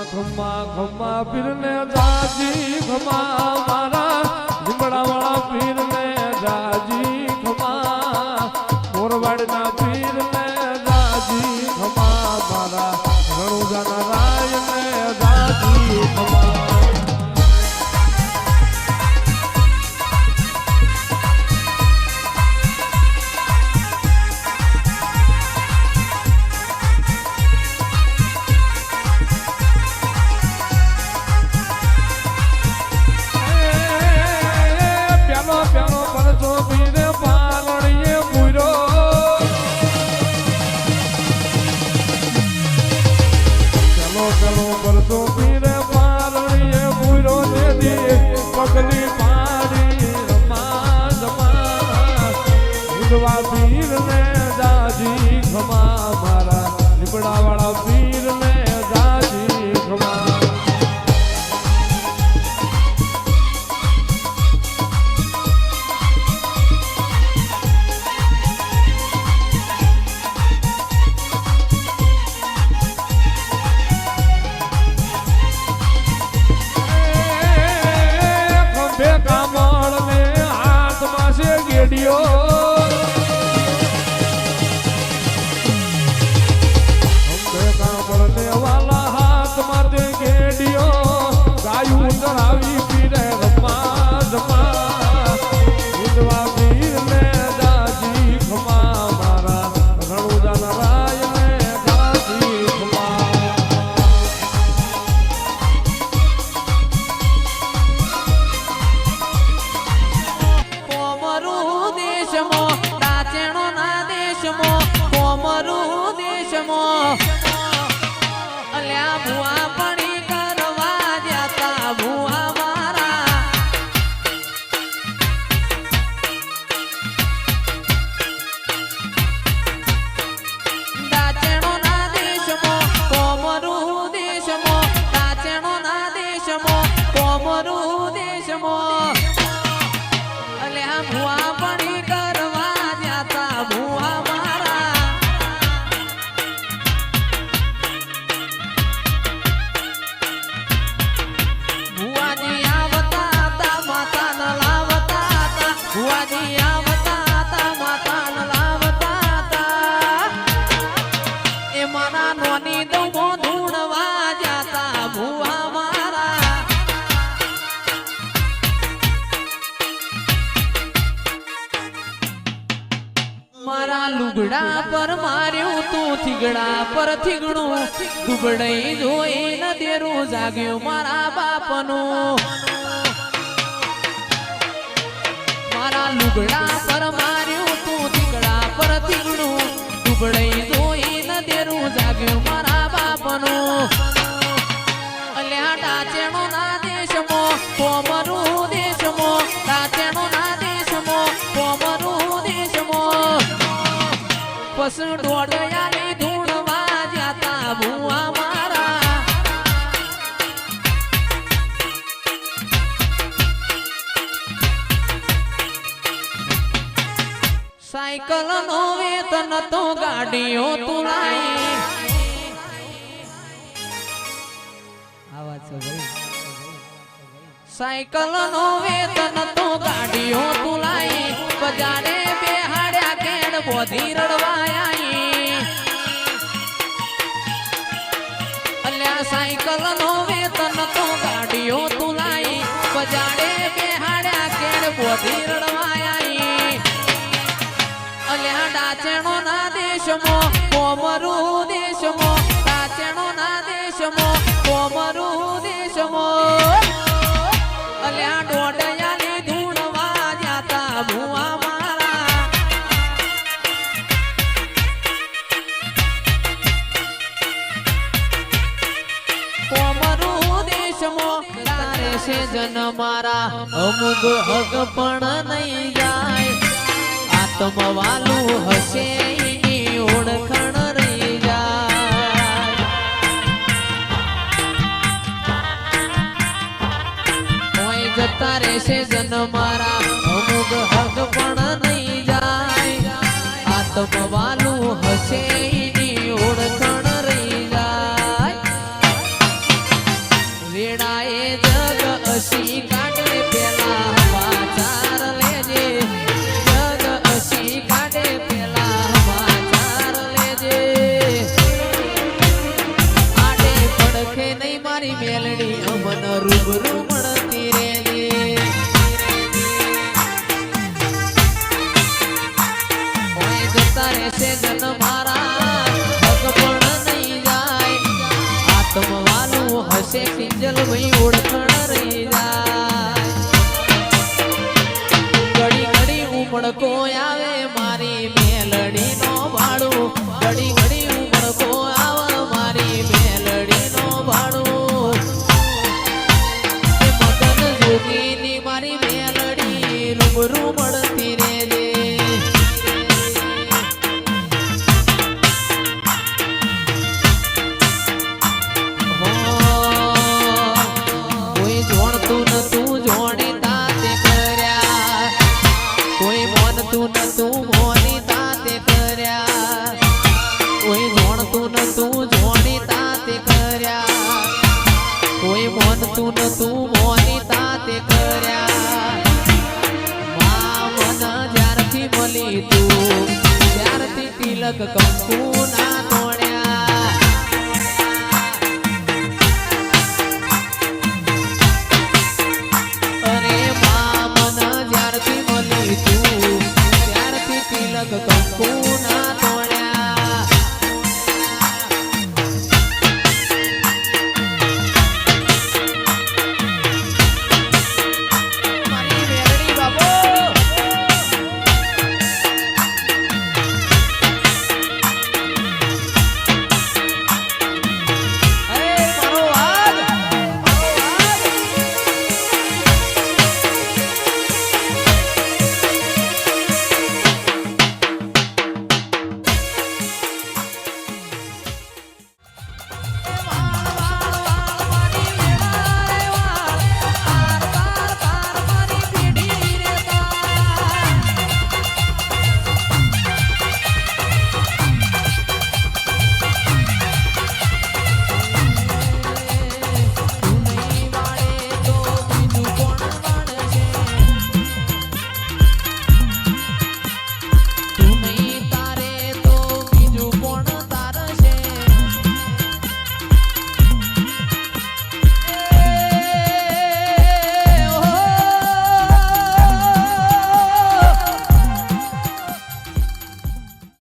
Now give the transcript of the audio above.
ખમ્મા ખમ્મા પીરને જાજી ખમ્મા મારા લીમડાવાળા પીરને જાજી ખમ્મા મોરવાડના પીરને જાજી ખમ્મા મારા રણુજાના રાયને જાજી ખમ્મા પગલી પાડી રમા જમા ઉડવા પીર ને જાજી ખમા મારા લીમડા વાળા પીર ને જાજી ખમા લુગડા પર માર્યું તું થીગડા પર થીગડું દુબડાઈ જોઈ ન દેરું જાગ્યું મારા બાપનું મારા લુગડા પર માર્યું તું થીગડા પર થીગડું દુબડાઈ જોઈ ન દેરું જાગ્યું મારા બાપનું અલ્યા ડાચેણો ના દેશમો કોમરું દેશમો ડાચેણો ના દેશમો કોમરું દેશમો પસ ડોડયાની ધૂણવા જાતા ભૂવા મારા સાયકલ નો વેતન તો ગાડીઓ તુલાઈ આવાજ છે ભાઈ સાયકલ નો વેતન તો ગાડીઓ તુલાઈ બજારે બેહાડ્યા કેડ બોધી રડવાયા અલ્યા સાયકલ નો વેતન તો ગાડીઓ તુલાઈ બજારે બેહાડ્યા કેડ બોધી રડવાયા અલ્યા ડાચેણો ના દેશમો કોમરું દેશમો ડાચેણો ના દેશમો કોમરું દેશમો અલ્યા ડોડયાની ધૂણવા જાતા ભૂવા મારા કોમરું દેશમો તારે છે જન મારા અમુક હક પણ નહીં જાય આત્મવાલું હશે એની ઓળખણ રહી જાય કોઈ જતા રહેશે જન મારા